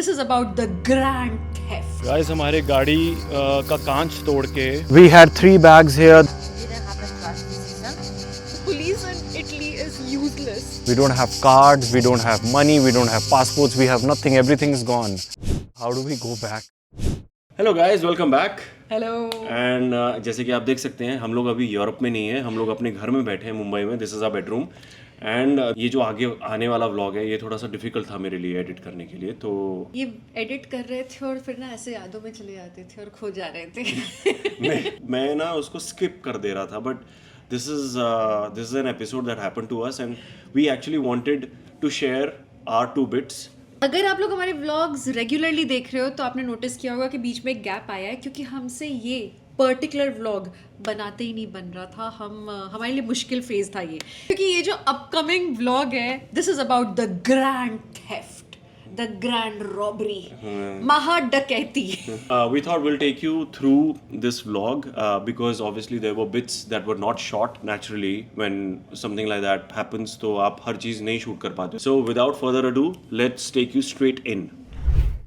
This is about the grand theft. Guys हमारे गाड़ी का कांच तोड़ के We had 3 bags here. Police in Italy is useless. We don't have cards, we don't have money, we don't have passports, we have nothing, everything is gone. How do we go back? Hello guys welcome back Hello. And जैसे कि आप देख सकते हैं हम लोग अभी Europe में नहीं है, हम लोग अपने घर में बैठे हैं मुंबई में. This is our bedroom and ये जो आगे आने वाला व्लॉग है ये थोड़ा सा डिफिकल्ट था मेरे लिए एडिट करने के लिए. तो ये एडिट कर रहे थे और फिर ना ऐसे यादों में चले जाते थे और खो जा रहे थे. मैं ना उसको स्किप कर दे रहा था, but this is an episode that happened to us and we actually wanted to share our 2 bits. अगर आप लोग हमारे व्लॉग्स रेगुलरली देख रहे हो तो आपने नोटिस किया होगा कि बीच में एक गैप आया है क्योंकि हमसे ये पर्टिकुलर व्लॉग बनाते ही नहीं बन रहा था. हमारे लिए मुश्किल फेज था ये, क्योंकि ये जो अपकमिंग व्लॉग है this is about the grand theft, the grand robbery, महा डकैती. We thought we'll take you through this vlog because obviously there were bits that were not shot naturally when something like that happens. तो आप हर चीज़ नहीं shoot कर पाते. So without further ado, let's take you straight in.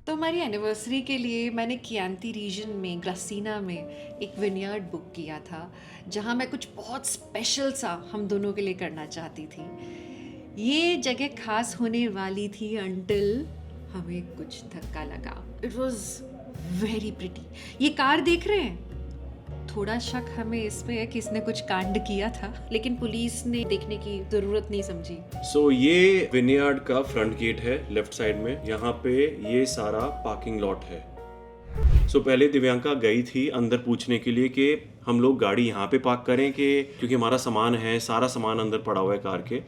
तो हमारी anniversary के लिए मैंने कियांती रीजन में ग्रासीना में एक विनयार्ड बुक किया था जहाँ मैं कुछ बहुत स्पेशल सा हम दोनों के लिए करना चाहती थी. ये जगह खास होने वाली थी अंटिल हमें कुछ धक्का लगा. It was very pretty. ये कार देख रहे हैं, थोड़ा शक हमें इसमें है कि इसने कुछ कांड किया था, लेकिन पुलिस ने देखने की जरूरत नहीं समझी. So ये विनयार्ड का फ्रंट गेट है लेफ्ट साइड में. यहाँ पे ये सारा पार्किंग लॉट है. So पहले दिव्यांका गई थी अंदर पूछने के लिए कि हम लोग गाड़ी यहाँ पे पार्क करें कि क्योंकि हमारा सामान है, सारा सामान अंदर पड़ा हुआ है कार के,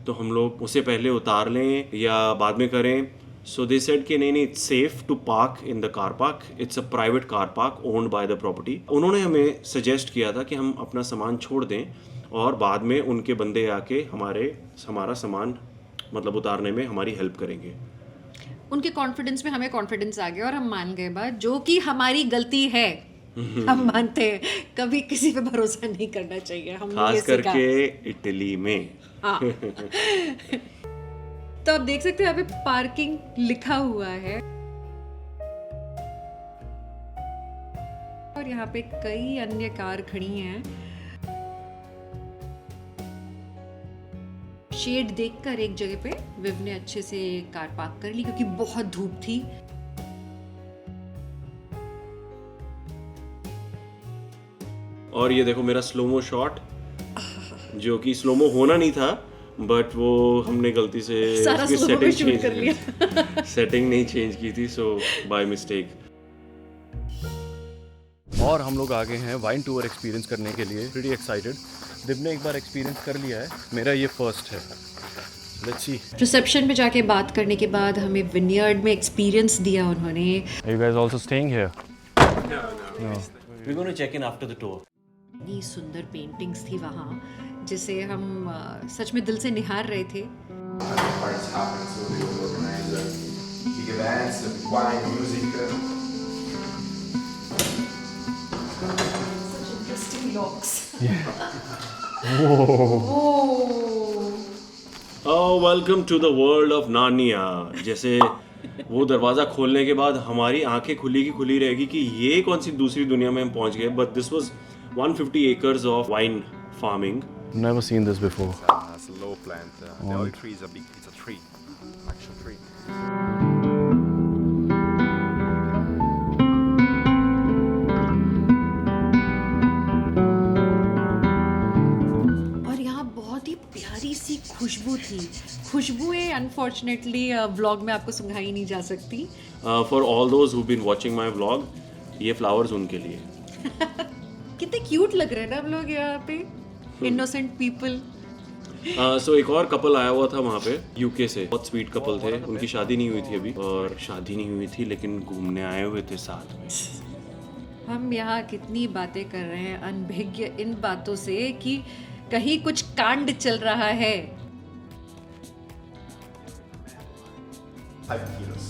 तो हम लोग उसे पहले उतार लें या बाद में करें. So they said कि नहीं it's safe to park in the car park. It's a private car park owned by the property. उन्होंने हमें सजेस्ट किया था कि हम अपना सामान छोड़ दें और बाद में उनके बंदे आके हमारा सामान मतलब उतारने में हमारी हेल्प करेंगे. उनके कॉन्फिडेंस में हमें कॉन्फिडेंस आ गया और हम मान गए बात, जो कि हमारी गलती है. हम मानते हैं कभी किसी पे भरोसा नहीं करना चाहिए. हम खास करके इटली में. हाँ. तो आप देख सकते हैं यहाँ पे पार्किंग लिखा हुआ है और यहाँ पे कई अन्य कार खड़ी हैं. शेड देखकर एक जगह पे विव ने अच्छे से कार पार्क कर ली क्योंकि बहुत धूप थी. और ये देखो मेरा स्लोमो शॉट, जो कि स्लोमो होना नहीं था बट वो हमने गलती से उसकी सेटिंग नहीं चेंज की थी, सो बाय मिस्टेक. और हम लोग आगे हैं वाइन टूर एक्सपीरियंस करने के लिए. Pretty excited. दिव ने एक बार एक्सपीरियंस कर लिया है, मेरा ये फर्स्ट है. Let's see. रिसेप्शन पे जाके बात करने के बाद हमें विनयार्ड में एक्सपीरियंस दिया उन्होंने. Are you guys also staying here? No. We're going to check in after the tour. इतनी सुंदर पेंटिंग्स थी वहाँ जिसे हम सच में दिल से निहार रहे थे. Parties happen, so they will organize big events, wine, music. Such interesting locks. Oh, welcome to the world of Narnia. जैसे वो दरवाज़ा खोलने के बाद हमारी आंखें खुली की खुली रहेगी कि ये कौन सी दूसरी दुनिया में हम पहुंच गए. But this was 150 acres of wine farming. Never seen this before. It's a low plant. The olive tree is a big. It's a tree, actual tree. और यहाँ बहुत ही प्यारी सी खुशबू थी. खुशबुएं अनफॉर्चुनेटली व्लॉग में आपको सुनाई नहीं जा सकती. For all those who've been watching my vlog, ये flowers उनके लिए. कितने क्यूट लग रहे हैं ना हम लोग यहाँ पे. Innocent people. सो एक और कपल आया हुआ था वहाँ पे यूके से. बहुत स्वीट कपल थे. उनकी शादी नहीं हुई थी अभी, और शादी नहीं हुई थी लेकिन घूमने आए हुए थे साथ में. हम यहाँ कितनी बातें कर रहे हैं अनभिज्ञ इन बातों से कि कहीं कुछ कांड चल रहा है. 5 kilos.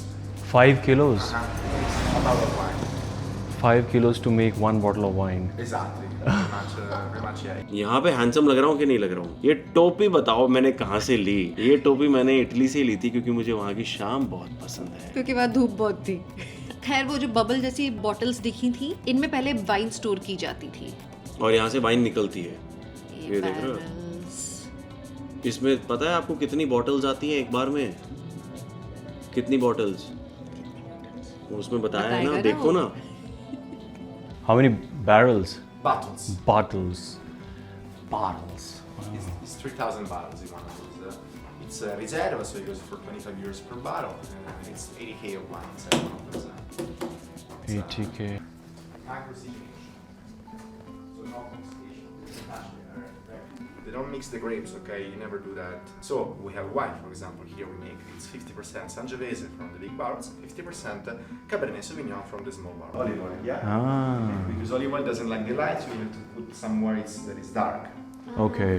5 kilos? A bottle of wine. 5 kilos to make 1 bottle of wine. Exactly. very much, yeah. यहाँ पे हैंडसम लग रहा हूँ कि नहीं लग रहा हूँ? ये टोपी बताओ मैंने कहाँ से ली? ये टोपी मैंने इटली से ली थी क्योंकि मुझे वहाँ की शाम बहुत पसंद है। क्योंकि वहाँ धूप बहुत थी। खैर वो जो बबल जैसी बॉटल्स दिखी थी, इनमें पहले वाइन स्टोर की जाती थी। और यहाँ से वाइन निकलती है। ये देख रहे हो? barrels। इसमें पता है आपको कितनी बॉटल्स आती हैं एक बार में? कितनी बॉटल्स? उसमें बताया है ना, बताएगा ना देखो वो। ना। How many barrels? Bottles. Bottles. Bottles. It's 3,000 bottles in one of those. It's a reserva, so it goes for 25 euros per bottle. It's 80k of wine inside one of those. 80K. Microsilation. So no oxidation. They don't mix the grapes, okay? You never do that. So we have wine, for example. Here we make it's 50% Sangiovese from the big barrels, 50% Cabernet Sauvignon from the small barrels. Olive oil, yeah. Ah. Because olive oil doesn't like the light, so you have to put somewhere that is dark. Okay.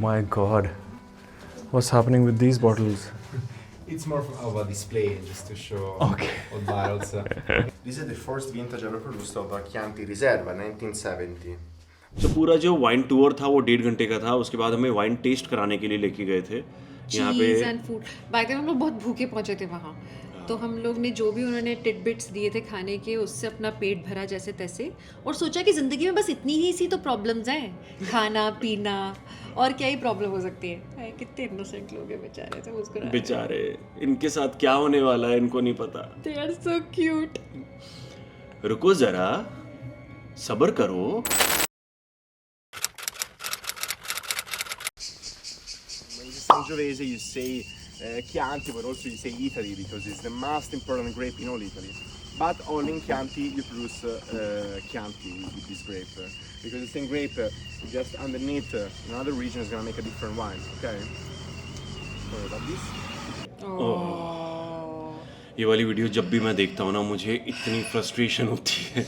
My God. What's happening with these bottles? It's more of a display, just to show Okay. all barrels. This is the first vintage ever produced of Chianti Riserva, 1970. तो पूरा जो wine tour था वो 1.5 घंटे का था। उसके बाद हमें वाइन टेस्ट कराने के लिए लेके गए थे यहाँ पे। चीज and food. By the way हम लोग बहुत भूखे पहुंचे थे वहाँ, तो हम लोग ने जो भी उन्होंने टिडबिट्स दिए थे खाने के, उससे अपना पेट भरा जैसे तैसे, और सोचा कि ज़िंदगी में बस इतनी ही सी तो प्रॉब्लम्स हैं, खाना पीना, और क्या ही प्रॉब्लम हो सकती है। कितने इनोसेंट लोग हैं बेचारे, थे मुस्कुरा। बेचारे, इनके साथ क्या होने वाला है इनको नहीं पता। They are so cute. रुको जरा, सब्र करो। Sangiovese, you say Chianti, but also you say Italy because it's the most important grape in all Italy. But only in Chianti you produce Chianti with this grape because the same grape just underneath in another region is gonna make a different wine. Okay. Sorry about this. ये वाली video जब भी मैं देखता हूँ ना, मुझे इतनी फ्रस्ट्रेशन होती है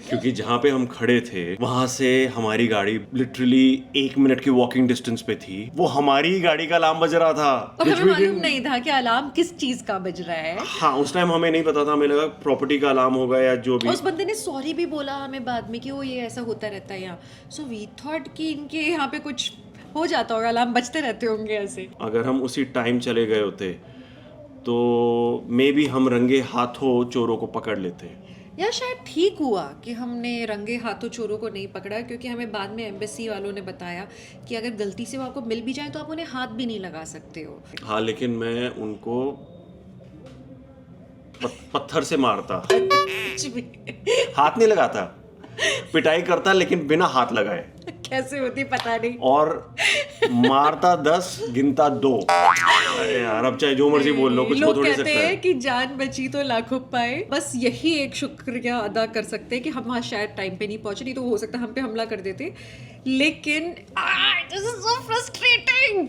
क्योंकि जहाँ पे हम खड़े थे वहां से हमारी गाड़ी लिटरली 1 मिनट की वॉकिंग डिस्टेंस पे थी। वो हमारी ही गाड़ी का अलार्म बज रहा था और which हमें we मालूम didn't- नहीं था कि अलार्म किस चीज का बज रहा है। हाँ, उस टाइम हमें नहीं पता था, हमें लगा प्रॉपर्टी का अलार्म होगा या जो भी। उस बंदे ने सॉरी भी बोला हमें बाद में कि वो ये ऐसा होता रहता है यहाँ। सो वी थॉट कि इनके यहाँ पे कुछ हो जाता होगा, अलार्म बजते रहते होंगे ऐसे। अगर हम उसी टाइम चले गए होते तो मे बी हम रंगे हाथों चोरों को पकड़ लेते। या शायद ठीक हुआ कि हमने रंगे हाथों चोरों को नहीं पकड़ा, क्योंकि हमें बाद में एम्बेसी वालों ने बताया कि अगर गलती से वो आपको मिल भी जाए तो आप उन्हें हाथ भी नहीं लगा सकते हो। हाँ, लेकिन मैं उनको पत्थर से मारता, कुछ भी हाथ नहीं लगाता, पिटाई करता लेकिन बिना हाथ लगाए, कैसे होती पता नहीं। और मारता 10 गिनता 2। अरे यार, अब चाहे जो मर्जी बोल लो, कुछ हो लोग थोड़ी कहते सकता हैं है। कि जान बची तो लाखों पाए। बस यही एक शुक्रिया अदा कर सकते हैं कि हम वहाँ शायद टाइम पे नहीं पहुंचे, नहीं तो हो सकता हम पे हमला कर देते। लेकिन this is so frustrating.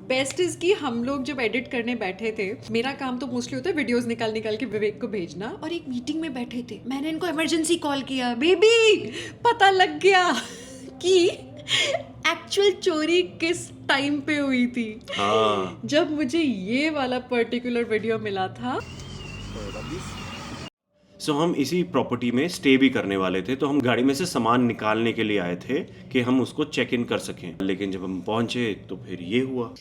Best is कि हम लोग जब एडिट करने बैठे थे, मेरा काम तो मोस्टली होता है वीडियोस निकाल निकाल के विवेक को भेजना, और एक मीटिंग में बैठे थे, मैंने इनको इमरजेंसी कॉल किया, बेबी पता लग गया कि एक्चुअल चोरी किस टाइम पे हुई थी। हाँ, जब मुझे ये वाला पर्टिकुलर वीडियो मिला था, सो हम इसी प्रॉपर्टी में स्टे भी करने वाले थे, तो हम गाड़ी में से सामान निकालने के लिए आए थे कि हम उसको चेक इन कर सकें। लेकिन जब हम पहुंचे तो फिर ये हुआ।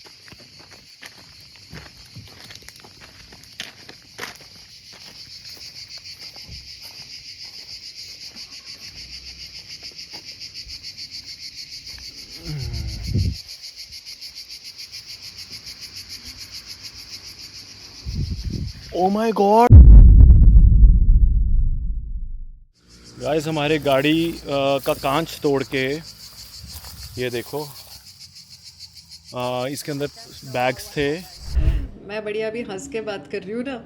Oh my God! गाइस, हमारे गाड़ी का कांच तोड़ के, ये देखो, इसके अंदर बैग्स थे। मैं बढ़िया अभी हंस के बात कर रही हूँ ना,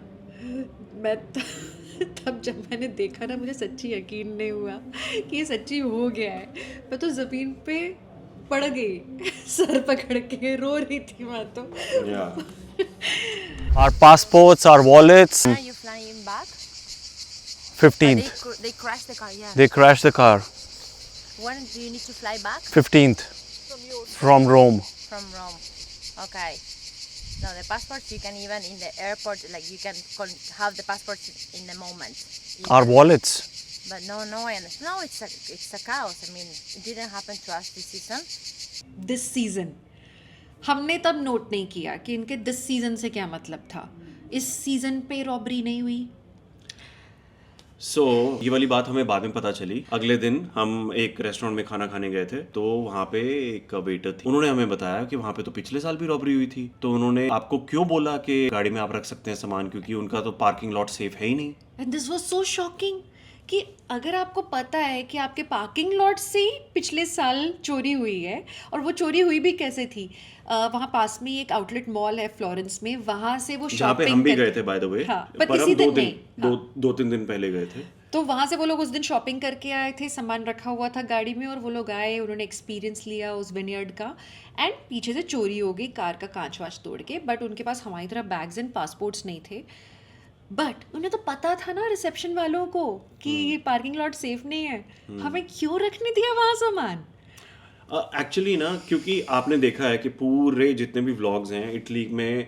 मैं तब जब मैंने देखा ना, मुझे सच्ची यकीन नहीं हुआ कि ये सच्ची हो गया है। मैं तो ज़मीन पे पड़ गई, सर पकड़ के रो रही थी मैं तो। Our passports, our wallets. Are you flying back? 15th. They crashed the car, yeah. They crashed the car. When do you need to fly back? 15th. From Rome. From Rome. Okay. No, the passports you can even in the airport, like you can have the passports in the moment. Our wallets. But no, I understand. No, it's a chaos. I mean, it didn't happen to us this season. This season हमने तब note नहीं किया कि इनके this season से क्या मतलब था। इस सीजन पे रॉबरी नहीं हुई। ये वाली बात हमें बाद में पता चली। अगले दिन हम एक रेस्टोरेंट में खाना खाने गए थे, तो वहाँ पे एक वेटर थी, उन्होंने हमें बताया कि वहाँ पे तो पिछले साल भी रॉबरी हुई थी। तो उन्होंने आपको क्यों बोला कि गाड़ी में आप रख सकते हैं सामान, क्योंकि उनका तो पार्किंग लॉट सेफ है ही नहीं। And this was so shocking कि अगर आपको पता है कि आपके पार्किंग लॉट से ही पिछले साल चोरी हुई है, और वो चोरी हुई भी कैसे थी, वहाँ पास में एक आउटलेट मॉल है फ्लोरेंस में, वहाँ से वो जहाँ पे शॉपिंग हम भी गए थे बाय द वे, हाँ, पर इसी हम दिन नहीं, दो तीन दिन पहले गए थे। तो वहाँ से वो लोग उस दिन शॉपिंग करके आए थे, सामान रखा हुआ था गाड़ी में, और वो लोग आए, उन्होंने एक्सपीरियंस लिया उस विनयार्ड का, एंड पीछे से चोरी हो गई कार का कांच वाच तोड़ के। बट उनके पास हमारी तरह बैग्स एंड पासपोर्ट्स नहीं थे, बट उन्हें तो पता था ना रिसेप्शन वालों को कि ये पार्किंग लॉट सेफ नहीं है, हमें क्यों रखने दिया वहाँ सामान। एक्चुअली ना, क्योंकि आपने देखा है कि पूरे जितने भी व्लॉग्स हैं इटली में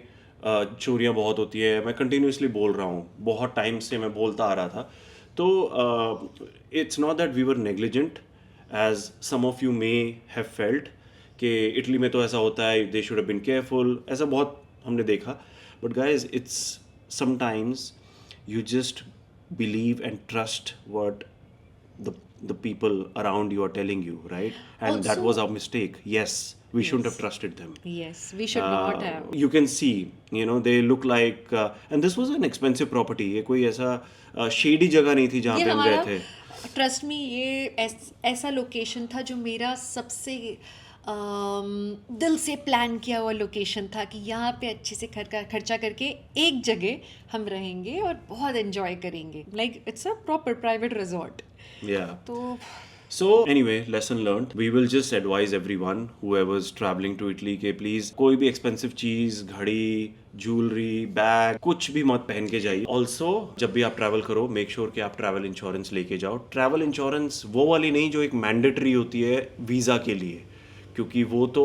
चोरियां बहुत होती है। मैं कंटिन्यूसली बोल रहा हूँ, बहुत टाइम से मैं बोलता आ रहा था। तो it's not that we were negligent as some of you may have felt कि इटली में तो ऐसा होता है, they should have been careful, ऐसा बहुत हमने देखा। But guys, it's sometimes you just believe and trust what the people around you are telling you, right? And that Also- was our mistake. Yes, we shouldn't have trusted them. Yes, we should not have. You can see, they look like and this was an expensive property. ये कोई ऐसा shady जगह नहीं थी जहाँ ये पे हम गए हमारा, थे। ट्रस्ट मी, ये ऐसा लोकेशन था जो मेरा सबसे दिल से प्लान किया हुआ लोकेशन था कि यहाँ पे अच्छे से खर्चा करके एक जगह हम रहेंगे और बहुत एंजॉय करेंगे, like it's a proper private resort. Yeah. तो So anyway, lesson learned. We will just advise everyone whoever's traveling to Italy के please कोई भी expensive चीज, घड़ी, ज्वेलरी, बैग, कुछ भी मत पहन के जाइए। Also, जब भी आप ट्रैवल करो, मेक श्योर कि आप ट्रैवल इंश्योरेंस लेके जाओ। ट्रैवल इंश्योरेंस वो वाली नहीं जो एक मैंडेटरी होती है वीज़ा के लिए, क्योंकि वो तो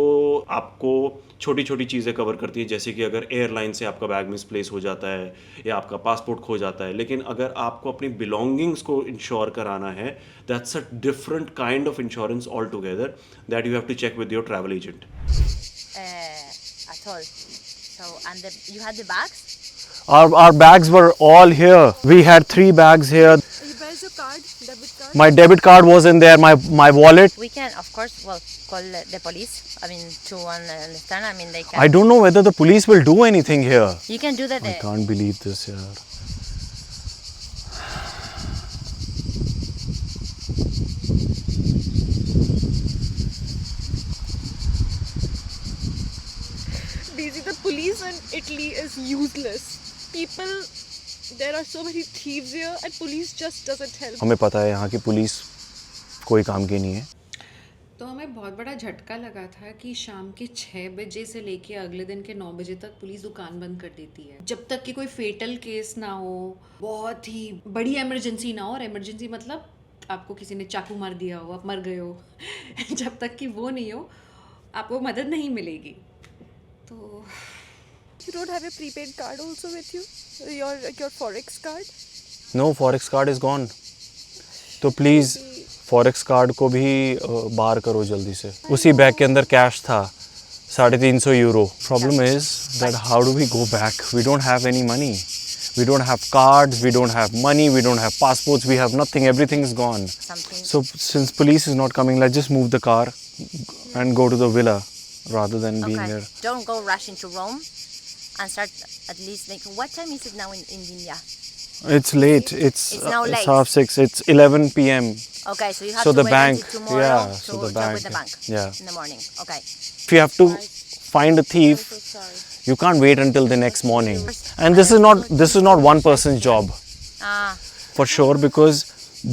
आपको छोटी छोटी चीज़ें कवर करती है, जैसे कि अगर एयरलाइन से आपका बैग मिसप्लेस हो जाता है या आपका पासपोर्ट खो जाता है। लेकिन अगर आपको अपनी बिलोंगिंग्स को इंश्योर कराना है, that's a different kind of insurance all together that you have to check with your travel agent. At all. So, and you had the bags? Our bags were all here. We had 3 bags here. Where's your card? Debit card? My debit card was in there, my wallet. We can, of course, call the police. I mean, to understand. I mean, they can. I don't know whether the police will do anything here. You can do that. I can't believe this, yaar. Daisy, the police in Italy is useless. People, there are so many thieves here, and police just doesn't help. हमें पता है यहाँ की police कोई काम की नहीं है। तो हमें बहुत बड़ा झटका लगा था कि शाम के 6 बजे से लेके अगले दिन के 9 बजे तक पुलिस दुकान बंद कर देती है, जब तक कि कोई फेटल केस ना हो, बहुत ही बड़ी इमरजेंसी ना हो। और इमरजेंसी मतलब आपको किसी ने चाकू मार दिया हो, आप मर गए हो जब तक कि वो नहीं हो, आपको मदद नहीं मिलेगी। तो You don't have a prepaid card also with you? Your Forex card? No, Forex card is gone. तो प्लीज़ Forex कार्ड को भी बाहर करो जल्दी से। उसी बैग के अंदर कैश था 350 euro. Problem is that how do we go back? We don't have any money, we don't have cards, we don't have money, we don't have passports, we have nothing, everything is gone. Something. So since police is not coming, let's just move the car and go to the villa rather than being Okay. here. Don't go rush into Rome, and start at least like, what time is it now in India? It's late. It's now it's late. 6:30. It's 11 p.m. Okay, so you have So to the wait bank- until tomorrow yeah, to so the talk with bank- the bank yeah. in the morning. Okay. If you have to find a thief, you can't wait until the next morning. And this is not one person's job Ah, for sure, because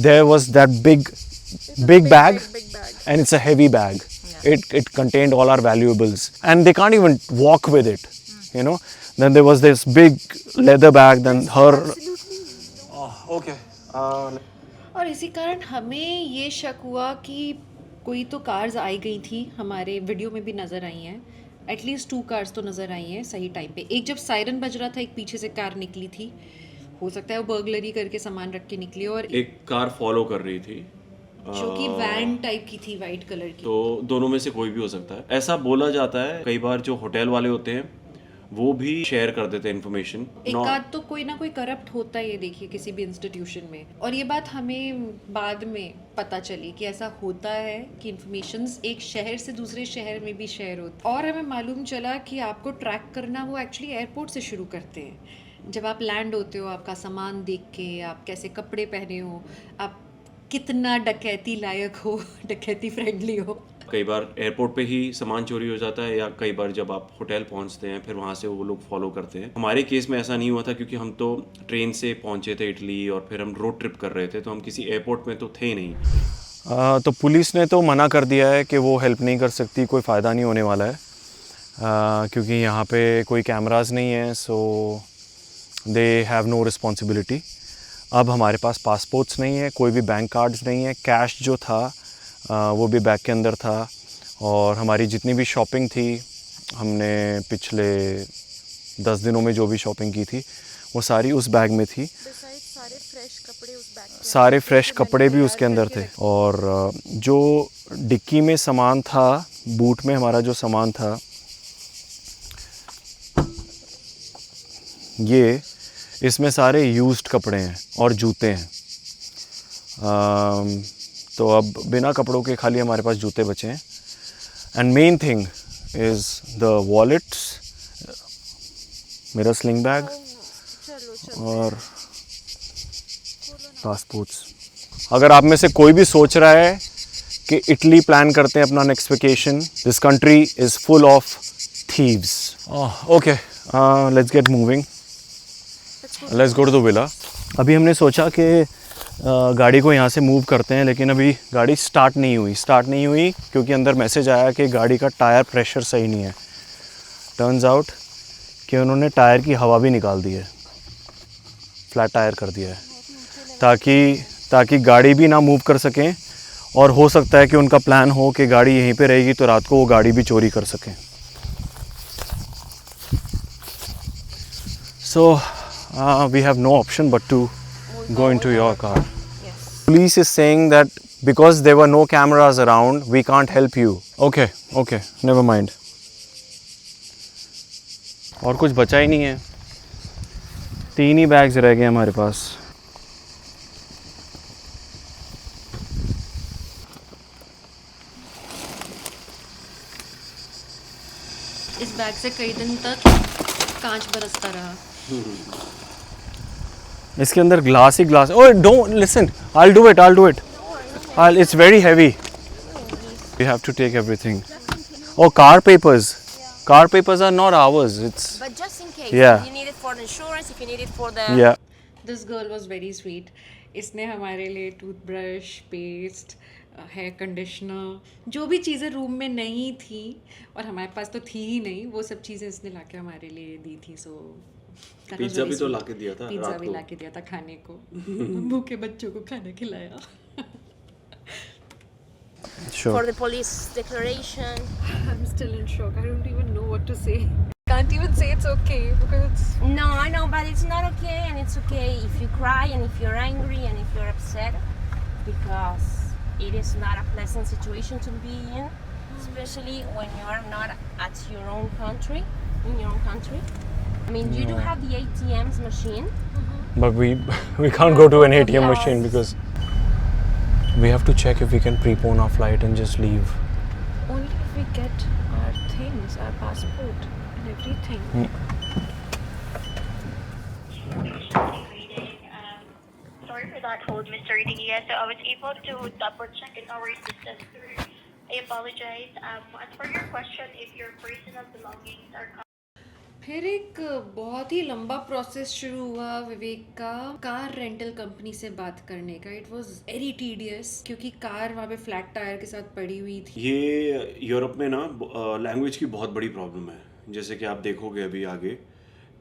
there was that big bag, Big bag. and it's a heavy bag. It contained all our valuables, and they can't even walk with it. Then there was this big leather bag. Then her. Okay. और इसी कारण हमें ये शक हुआ कि कोई तो कार्स आई गई थी, हमारे वीडियो में भी नज़र आई हैं, एटलीस्ट 2 कार्स तो नज़र आई हैं सही टाइम पे। एक जब सायरन बज रहा था, एक पीछे से कार निकली थी, हो सकता है वो बर्गलरी करके सामान रख के निकली और एक कार फॉलो कर रही थी, जो कि वैन टाइप की थी, वाइट कलर की। तो दोनों में से कोई भी हो सकता है। ऐसा बोला जाता है कई बार जो होटल वाले होते हैं वो भी शेयर कर देते हैं इन्फॉर्मेशन। एक आध तो कोई ना कोई करप्ट होता है, ये देखिए किसी भी इंस्टीट्यूशन में। और ये बात हमें बाद में पता चली कि ऐसा होता है कि इन्फॉर्मेशंस एक शहर से दूसरे शहर में भी शेयर होती। और हमें मालूम चला कि आपको ट्रैक करना वो एक्चुअली एयरपोर्ट से शुरू करते हैं। जब आप लैंड होते हो, आपका सामान देख के, आप कैसे कपड़े पहने हो, आप कितना डकैती लायक हो, डकैती फ्रेंडली हो। कई बार एयरपोर्ट पे ही सामान चोरी हो जाता है, या कई बार जब आप होटल पहुंचते हैं फिर वहां से वो लोग फॉलो करते हैं। हमारे केस में ऐसा नहीं हुआ था क्योंकि हम तो ट्रेन से पहुंचे थे इटली और फिर हम रोड ट्रिप कर रहे थे, तो हम किसी एयरपोर्ट में तो थे ही नहीं। तो पुलिस ने तो मना कर दिया है कि वो हेल्प नहीं कर सकती, कोई फ़ायदा नहीं होने वाला है, क्योंकि यहाँ पे कोई कैमरास नहीं है, सो दे हैव नो रिस्पॉन्सिबिलिटी। अब हमारे पास पासपोर्ट्स नहीं है, कोई भी बैंक कार्ड्स नहीं है, कैश जो था वो भी बैग के अंदर था, और हमारी जितनी भी शॉपिंग थी, हमने पिछले 10 दिनों में जो भी शॉपिंग की थी वो सारी उस बैग में थी। सारे फ्रेश कपड़े उस बैग में, सारे फ्रेश कपड़े भी उसके अंदर थे, और जो डिक्की में सामान था, बूट में हमारा जो सामान था, ये इसमें सारे यूज्ड कपड़े हैं और जूते हैं। तो अब बिना कपड़ों के खाली हमारे पास जूते बचे हैं। And main thing is the wallets, मेरा स्लिंग बैग और पासपोर्ट्स। अगर आप में से कोई भी सोच रहा है कि इटली प्लान करते हैं अपना next vacation, this country is full of thieves. Okay, let's get moving, let's go to the villa. अभी हमने सोचा कि गाड़ी को यहाँ से मूव करते हैं, लेकिन अभी गाड़ी स्टार्ट नहीं हुई क्योंकि अंदर मैसेज आया कि गाड़ी का टायर प्रेशर सही नहीं है। टर्न्स आउट कि उन्होंने टायर की हवा भी निकाल दी है, फ्लैट टायर कर दिया है, ताकि गाड़ी भी ना मूव कर सकें, और हो सकता है कि उनका प्लान हो कि गाड़ी यहीं पे रहेगी तो रात को वो गाड़ी भी चोरी कर सकें। So we have no option but to go into your car. Yes. Police is saying that because there were no cameras around, we can't help you. Okay, never mind. और कुछ बचा ही नहीं है, 3 ही बैग्स रह गए हमारे पास। इस बैग से कई दिन तक कांच बरसता रहा। इसके अंदर glass he glass. Oh don't listen, I'll do it. It's very heavy. We have to take everything. Oh, car papers. Car papers are not ours. It's But just in case, Yeah. if you need it for the insurance, if you need it for the yeah. This girl was very sweet. इसने हमारे लिए toothbrush, paste, hair conditioner, जो भी चीज़ें room में नहीं थी और हमारे पास तो थी ही नहीं, वो सब चीज़ें इसने लाके हमारे लिए दी थी। सो पिज्ज़ा भी तो लाके दिया था पिज्ज़ा रात भी को। लाके दिया था खाने को। भूखे बच्चों को खाना खिलाया। Sure. for the police declaration. I'm still in shock. I don't even know what to say. Can't even say it's okay because No, I know, but it's not okay, and it's okay if you cry and if you're angry and if you're upset, because it is not a pleasant situation to be in, especially when you are not at your own country, in your own country. I mean, you do have the ATMs machine. But we can't go to an ATM machine because we have to check if we can prepone our flight and just leave. Only if we get our things, our passport and everything. Sorry for that hold, Mr. Reading. Yes, so I was able to double check in our system. I apologize. As for your question, if your personal belongings are फिर एक बहुत ही लंबा process शुरू हुआ विवेक का car rental company से बात करने का। इट वाज वेरी टीडियस क्योंकि कार वहाँ पे फ्लैट टायर के साथ पड़ी हुई थी। ये यूरोप में ना लैंग्वेज की बहुत बड़ी प्रॉब्लम है, जैसे कि आप देखोगे अभी आगे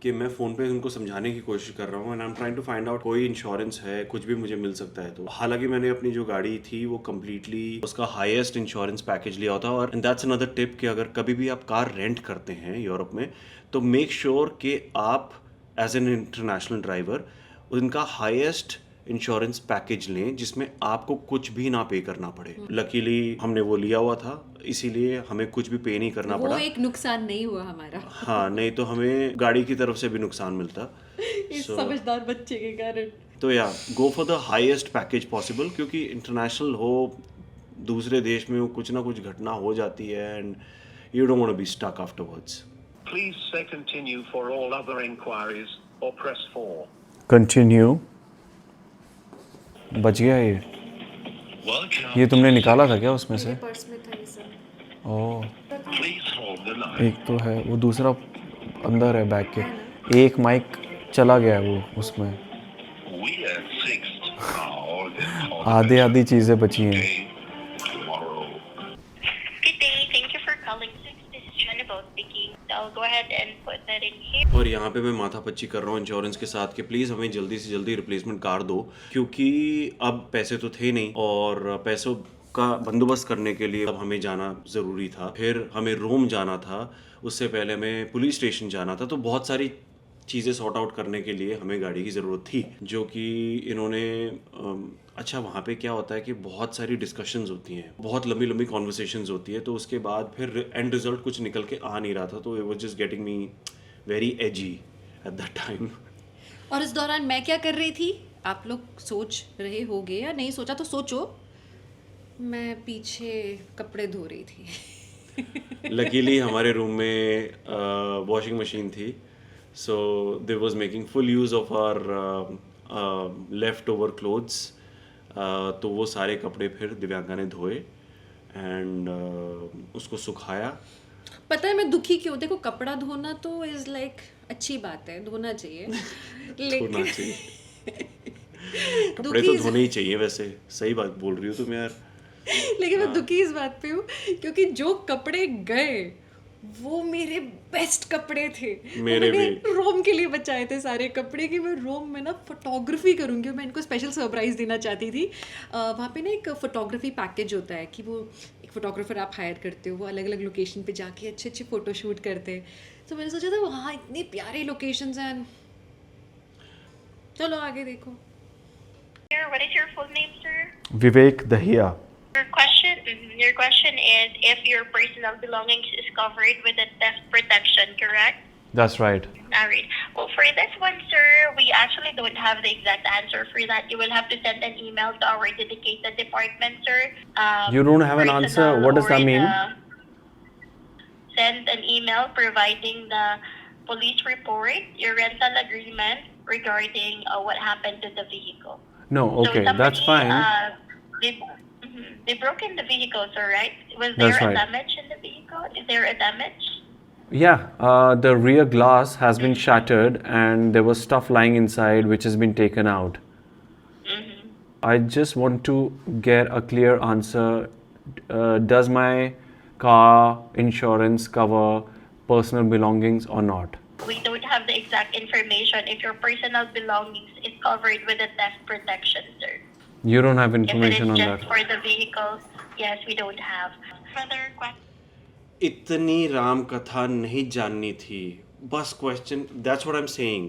कि मैं फ़ोन पे उनको समझाने की कोशिश कर रहा हूँ and I am trying to find out कोई इंश्योरेंस है, कुछ भी मुझे मिल सकता है। तो हालांकि मैंने अपनी जो गाड़ी थी वो कम्प्लीटली उसका हाईएस्ट इंश्योरेंस पैकेज लिया था। और दैट्स अनदर टिप कि अगर कभी भी आप कार रेंट करते हैं यूरोप में तो मेक श्योर कि आप एज एन इंटरनेशनल ड्राइवर उनका हाईएस्ट इंश्योरेंस पैकेज लें जिसमें आपको कुछ भी ना पे करना पड़े। लकीली हमने वो लिया हुआ था, इसीलिए हमें कुछ भी पे नहीं करना वो पड़ा। एक नुकसान नहीं हुआ हमारा हाँ, नहीं तो हमें गाड़ी की तरफ से भी नुकसान मिलता। इस समझदार बच्चे के कारण। तो या go for the highest package possible, क्योंकि इंटरनेशनल हो, दूसरे देश में कुछ ना कुछ घटना हो जाती है and you don't want to be stuck afterwards. Please say continue for all other inquiries or press 4. Continue. बच गया ये। Welcome. ये तुमने निकाला था क्या उसमें से? पर्स में था ये सब। ओह, Please hold the line. एक तो है, वो दूसरा अंदर है बैग के। एक माइक चला गया है वो उसमें। We at Sixth are in आधी आधी चीज़ें बची हैं। tomorrow. Good day. Thank you for calling Six. This is Jennifer speaking. So I'll go ahead and put that in here. और यहाँ पे मैं माथापच्ची कर रहा हूँ इंश्योरेंस के साथ कि प्लीज़ हमें जल्दी से जल्दी रिप्लेसमेंट कार दो, क्योंकि अब पैसे तो थे नहीं और पैसों का बंदोबस्त करने के लिए अब हमें जाना ज़रूरी था। फिर हमें रोम जाना था, उससे पहले हमें पुलिस स्टेशन जाना था। तो बहुत सारी चीज़ें सॉर्ट आउट करने के लिए हमें गाड़ी की ज़रूरत थी, जो कि इन्होंने अच्छा, वहाँ पे क्या होता है कि बहुत सारी डिस्कशंस होती हैं, बहुत लंबी लंबी कॉन्वर्सेशंस होती है। तो उसके बाद फिर एंड रिजल्ट कुछ निकल के आ नहीं रहा था। तो it was just getting me very AG at that time. और इस दौरान मैं क्या कर रही थी, आप लोग सोच रहे होगे, या नहीं सोचा तो सोचो। मैं पीछे कपड़े धो रही थी। लकीली हमारे रूम में वॉशिंग मशीन थी, so they was making full use of our left over clothes. तो वो सारे कपड़े फिर दिव्यांका ने धोए एंड उसको सुखाया। पता है मैं दुखी क्यों? देखो, कपड़ा धोना तो इज लाइक अच्छी बात है, धोना चाहिए। धोना चाहिए। कपड़े दुखी तो धोने ही चाहिए वैसे, सही बात बोल रही हो तुम यार। लेकिन मैं दुखी इस बात पे हूँ क्योंकि जो कपड़े गए वो मेरे बेस्ट कपड़े थे। मेरे मैंने भी। रोम के लिए बचाए थे सारे कपड़े कि मैं रोम में ना फोटोग्राफी करूँगी। मैं इनको स्पेशल सरप्राइज़ देना चाहती थी। वहाँ पे ना एक फोटोग्राफी पैकेज होता है कि वो एक फोटोग्राफर आप हायर करते हो, वो अलग अलग लोकेशन पे जाके अच्छे अच्छे फ़ोटो शूट करते हैं। तो मैंने सोचा था वहाँ इतने प्यारे लोकेशंस हैं। चलो आगे देखो। What is your full name, sir? Vivek Dahiya. Your question is if your personal belongings is covered with the theft protection, correct? That's right. All right. Well, for this one, sir, we actually don't have the exact answer for that. You will have to send an email to our dedicated department, sir. You don't have an answer? Personal What does that or mean? Send an email providing the police report, your rental agreement regarding what happened to the vehicle. No, okay, so that's fine. They broke in the vehicle, sir, right? Was That's there a right. damage in the vehicle? Is there a damage? Yeah, the rear glass has been shattered and there was stuff lying inside which has been taken out. I just want to get a clear answer. Does my car insurance cover personal belongings or not? We don't have the exact information if your personal belongings is covered with the theft protection, sir. You don't have If it is information on just that. for the vehicle, yes, we don't have. Further questions? इतनी राम कथा नहीं जाननी थी, बस question, that's what I am saying,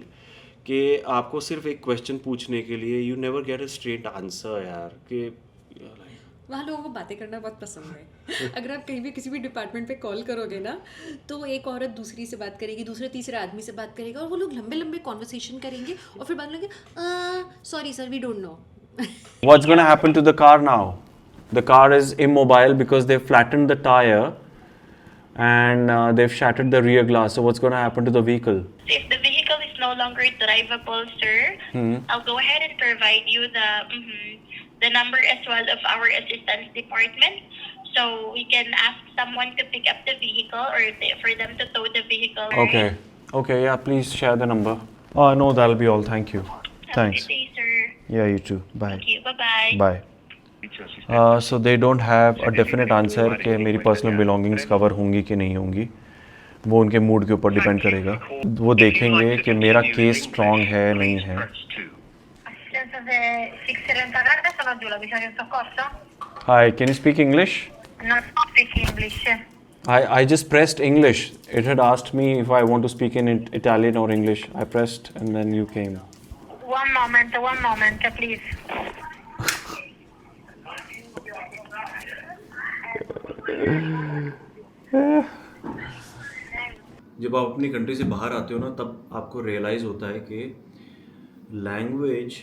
कि आपको सिर्फ एक क्वेश्चन पूछने के लिए you never get a straight answer यार। कि वहाँ लोगों को बातें करना बहुत पसंद है। अगर आप कहीं भी किसी भी डिपार्टमेंट पे कॉल करोगे ना, तो एक औरत दूसरी से बात करेगी, दूसरे तीसरे आदमी से बात करेगा, और वो लोग लंबे लंबे कॉन्वर्सेशन करेंगे और फिर बाद में sorry sir, we don't know. What's going to happen to the car now? The car is immobile because they've flattened the tire and they've shattered the rear glass. So what's going to happen to the vehicle? If the vehicle is no longer drivable, sir, I'll go ahead and provide you the number as well of our assistance department, so we can ask someone to pick up the vehicle or for them to tow the vehicle. right? Okay. Okay, yeah, please share the number. No, that'll be all. Thank you. Have a Thanks. good day, sir. Yeah, you too. Bye. Thank you. Bye-bye. Bye. So they don't have a definite answer कि मेरी personal belongings cover होंगी कि नहीं होंगी। वो उनके mood के ऊपर डिपेंड करेगा। वो देखेंगे कि मेरा केस स्ट्रॉन्ग है नहीं है। Sono Giulia, bisogna un soccorso? Hi, can you speak English? Non speak English. I just pressed English. It had asked me if I want to speak in Italian or English. I pressed and then you came. One moment, please. जब आप अपनी country से बाहर आते हो ना, तब आपको रियलाइज़ होता है कि लैंग्वेज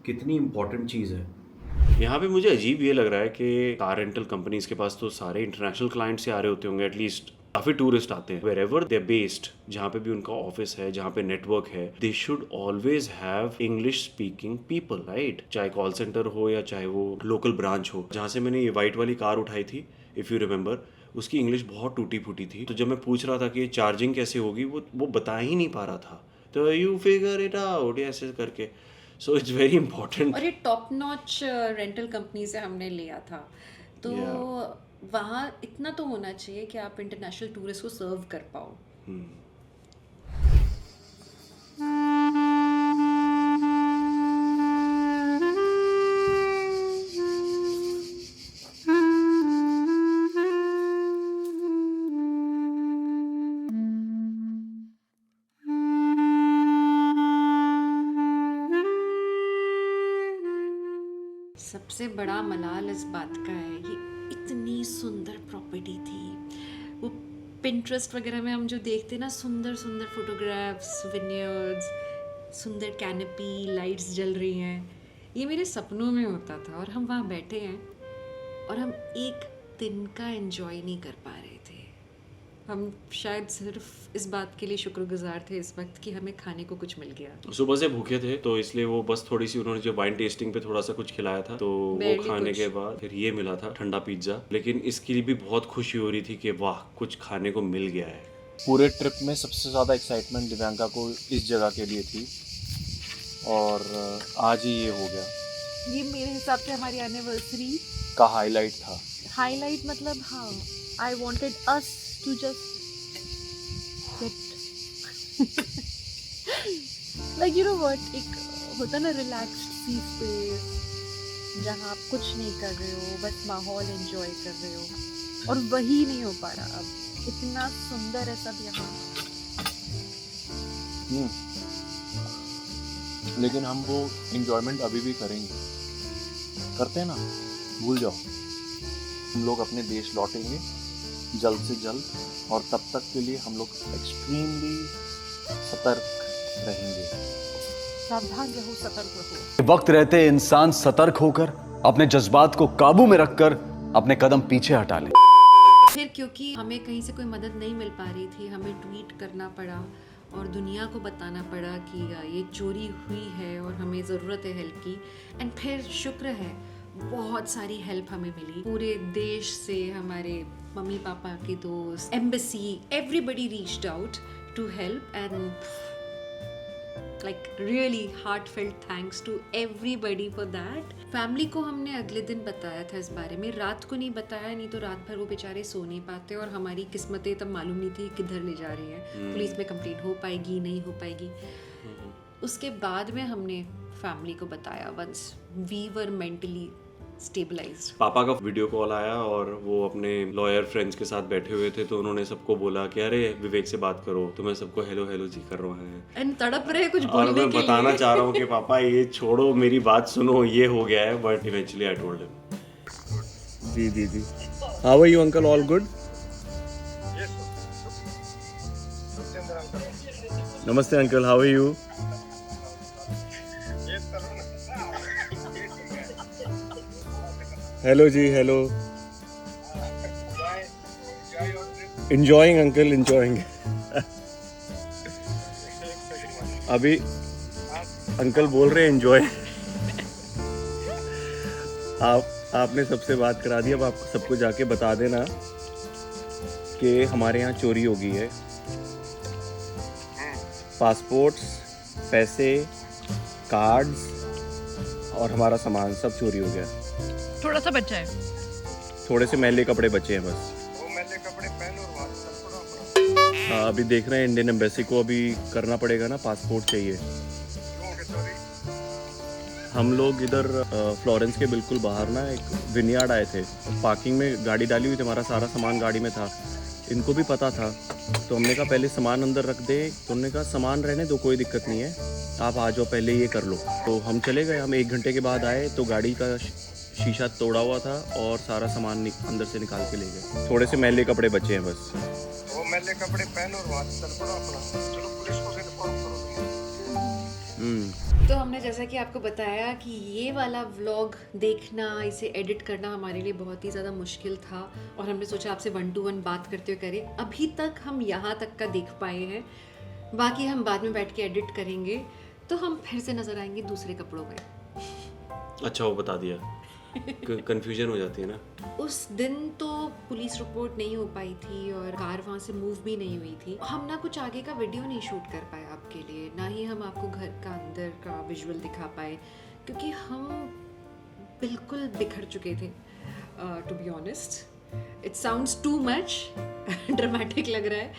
कितनी इम्पोर्टेंट चीज़ है। यहाँ पे मुझे अजीब ये लग रहा है कि कार रेंटल कंपनीज के पास तो सारे इंटरनेशनल क्लाइंट से आ रहे होते होंगे, एटलीस्ट काफ़ी टूरिस्ट आते हैं। वेर एवर दे बेस्ड, जहाँ पे भी उनका ऑफिस है, जहाँ पे नेटवर्क है, they should always have English speaking people, right? चाहे कॉल सेंटर हो या चाहे वो लोकल ब्रांच हो। जहाँ से मैंने ये वाइट वाली कार उठाई थी, इफ़ यू रिमेंबर, उसकी इंग्लिश बहुत टूटी फूटी थी। तो जब मैं पूछ रहा था कि चार्जिंग कैसे होगी, वो बता ही नहीं पा रहा था। तो यू फिगर इट आउट ऐसे करके। So it's very important. और ये टॉप नॉच रेंटल कंपनी से हमने लिया था, तो वहाँ इतना तो होना चाहिए कि आप इंटरनेशनल टूरिस्ट को सर्व कर पाओ। सबसे बड़ा मलाल इस बात का है, ये इतनी सुंदर प्रॉपर्टी थी। वो पिंटरेस्ट वगैरह में हम जो देखते ना, सुंदर सुंदर फोटोग्राफ्स, विनियर्ड्स, सुंदर कैनपी, लाइट्स जल रही हैं, ये मेरे सपनों में होता था। और हम वहाँ बैठे हैं और हम एक दिन का एंजॉय नहीं कर पा रहे थे। हम शायद सिर्फ इस बात के लिए शुक्रगुजार थे इस वक्त कि हमें खाने को कुछ मिल गया। सुबह से भूखे थे, तो इसलिए वो बस थोड़ी सी उन्होंने जो वाइन टेस्टिंग पे थोड़ा सा कुछ खिलाया था, तो वो खाने के बाद फिर ये मिला था ठंडा पिज्ज़ा। लेकिन इसके लिए भी बहुत खुशी हो रही थी कि वाह, कुछ खाने को मिल गया है। पूरे ट्रिप में सबसे ज़्यादा एक्साइटमेंट दिव्यांका को इस जगह के लिए थी, और आज ही ये हो गया। ये मेरे हिसाब से हमारी एनिवर्सरी का हाईलाइट था। हाईलाइट मतलब, हाँ, I wanted us to just get like, you know what, एक होता ना रिलैक्स्ड सी स्पेस जहाँ आप कुछ नहीं कर रहे हो, बस माहौल एंजॉय कर रहे हो, और वही नहीं हो पा रहा अब। इतना सुंदर है सब यहाँ। लेकिन हम वो इंजॉयमेंट अभी भी करेंगे, करते हैं ना, भूल जाओ। हम लोग अपने देश लौटेंगे जल्द से जल्द, और तब तक के लिए हम लोग एक्सट्रीमली सतर्क रहेंगे। सावधान रहो, सतर्क रहो। वक्त रहते इंसान सतर्क होकर अपने जज्बात को काबू में रखकर अपने कदम पीछे हटा ले। फिर क्योंकि हमें कहीं से कोई मदद नहीं मिल पा रही थी, हमें ट्वीट करना पड़ा और दुनिया को बताना पड़ा कि ये चोरी हुई है और हमें ज़रूरत है हेल्प की। एंड फिर शुक्र है बहुत सारी हेल्प हमें मिली पूरे देश से, हमारे मम्मी पापा के दोस्त, embassy, everybody reached out to help. And like really heartfelt thanks to everybody for that. Family को हमने अगले दिन बताया था इस बारे में, रात को नहीं बताया, नहीं तो रात भर वो बेचारे सो नहीं पाते और हमारी किस्मतें तब मालूम नहीं थी किधर ले जा रही हैं, पुलिस में कंप्लेंट हो पाएगी नहीं हो पाएगी। उसके बाद में हमने फैमिली को बताया once we were mentally stabilised. Papa का वीडियो कॉल आया और वो अपने लॉयर फ्रेंड्स के साथ बैठे हुए थे, तो उन्होंने सबको बोला कि अरे विवेक से बात करो, तो मैं सबको हेलो हेलो जी कर रहा है। एंड तड़प रहे कुछ और बोलने मैं के लिए। बताना चाह रहा हूँ कि पापा ये छोड़ो, मेरी बात सुनो, ये हो गया है। But eventually I told him. जी जी जी, how are you uncle? All good? नमस्ते uncle, how are you? Hello जी, हेलो। enjoying uncle, enjoying। अभी अंकल बोल रहे हैं एंजॉय। आपने सबसे बात करा दी, अब आप सबको जाके बता देना कि हमारे यहाँ चोरी हो गई है। पासपोर्ट्स, पैसे, कार्ड्स और हमारा सामान सब चोरी हो गया। थोड़ा सा बचा है, थोड़े से मैले कपड़े बचे हैं बस। वो मैले कपड़े पहनो और वहाँ से चल पड़ो अपना। हाँ, अभी देख रहे हैं इंडियन एम्बेसी को अभी करना पड़ेगा ना, पासपोर्ट चाहिए। हम लोग इधर फ्लोरेंस के बिल्कुल बाहर ना एक विनयार्ड आए थे, पार्किंग में गाड़ी डाली हुई थी, हमारा सारा सामान गाड़ी में था। इनको भी पता था तो हमने कहा पहले सामान अंदर रख दे, तो उन्होंने कहा सामान रहने दो, कोई दिक्कत नहीं है, आप आ जाओ पहले ये कर लो। तो हम चले गए, हम 1 घंटे के बाद आए तो गाड़ी का शीशा तोड़ा हुआ था और सारा सामान अंदर से निकाल के ले गए। थोड़े से मैले कपड़े बचे हैं बस। वो मैले कपड़े पहन और वहाँ से चल पड़ो अपना, चलो पुलिस को इन्फॉर्म करो तो हमने जैसा कि आपको बताया कि ये वाला व्लॉग देखना, इसे एडिट करना हमारे लिए बहुत ही ज़्यादा मुश्किल था और हमने सोचा आपसे 1 to 1 बात करते हुए करें। अभी तक हम यहाँ तक का देख पाए हैं, बाकी हम बाद में बैठ के एडिट करेंगे तो हम फिर से नज़र आएंगे दूसरे कपड़ों में। अच्छा वो बता दिया, कंफ्यूजन हो जाती है ना। उस दिन तो पुलिस रिपोर्ट नहीं हो पाई थी और कार वहाँ से मूव भी नहीं हुई थी। हम ना कुछ आगे का वीडियो नहीं शूट कर पाए आपके लिए, ना ही हम आपको घर का अंदर का विजुअल दिखा पाए क्योंकि हम बिल्कुल बिखर चुके थे। To be honest it sounds too much dramatic लग रहा है,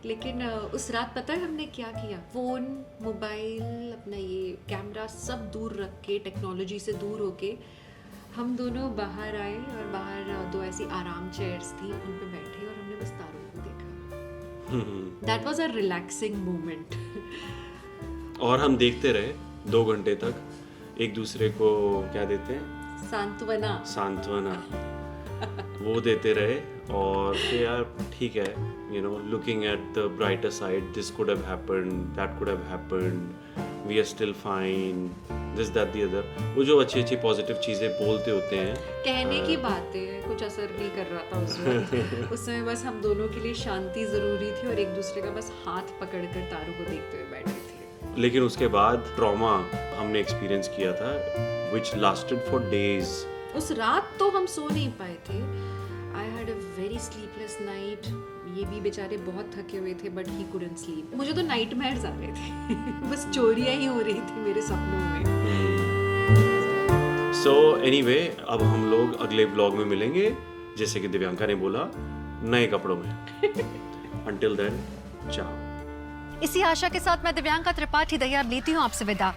लेकिन उस रात पता है हमने क्या किया? फ़ोन, मोबाइल, अपना ये कैमरा सब दूर रख के, टेक्नोलॉजी से दूर होके हम दोनों बाहर आए और बाहर 2 ऐसी आराम चेयर्स थी, उन पे बैठे और हमने बस तारों को देखा। That was a relaxing moment. और हम देखते रहे 2 घंटे तक, एक दूसरे को क्या देते हैं, सांत्वना वो देते रहे और फिर यार ठीक है, you know, looking at the brighter side, this could have happened, that could have happened, we are still fine, this that the other. वो जो अच्छी अच्छी पॉजिटिव चीज़ें बोलते होते हैं, कहने की बातें कुछ असर नहीं कर रहा था उस वक्त। उस समय बस हम दोनों के लिए शांति ज़रूरी थी और एक दूसरे का बस हाथ पकड़कर तारों को देखते हुए बैठे थे। लेकिन उसके बाद ट्रॉमा हमने एक्सपीरियंस किया था विच लास्टेड फॉर डेज। उस रात तो हम सो नहीं पाए थे। I had a very sleepless night. ये भी बेचारे बहुत थके हुए थे बट ही कुडंट स्लीप। मुझे तो नाइटमेयर्स आ रहे थे बस चोरियां ही हो रही थी मेरे सपनों में। सो एनीवे, अब हम लोग अगले ब्लॉग में मिलेंगे, जैसे कि दिव्यांका ने बोला, नए कपड़ों में। अंटिल देन, चाओ। इसी आशा के साथ मैं दिव्यांका त्रिपाठी दयार लेती हूँ आपसे विदा।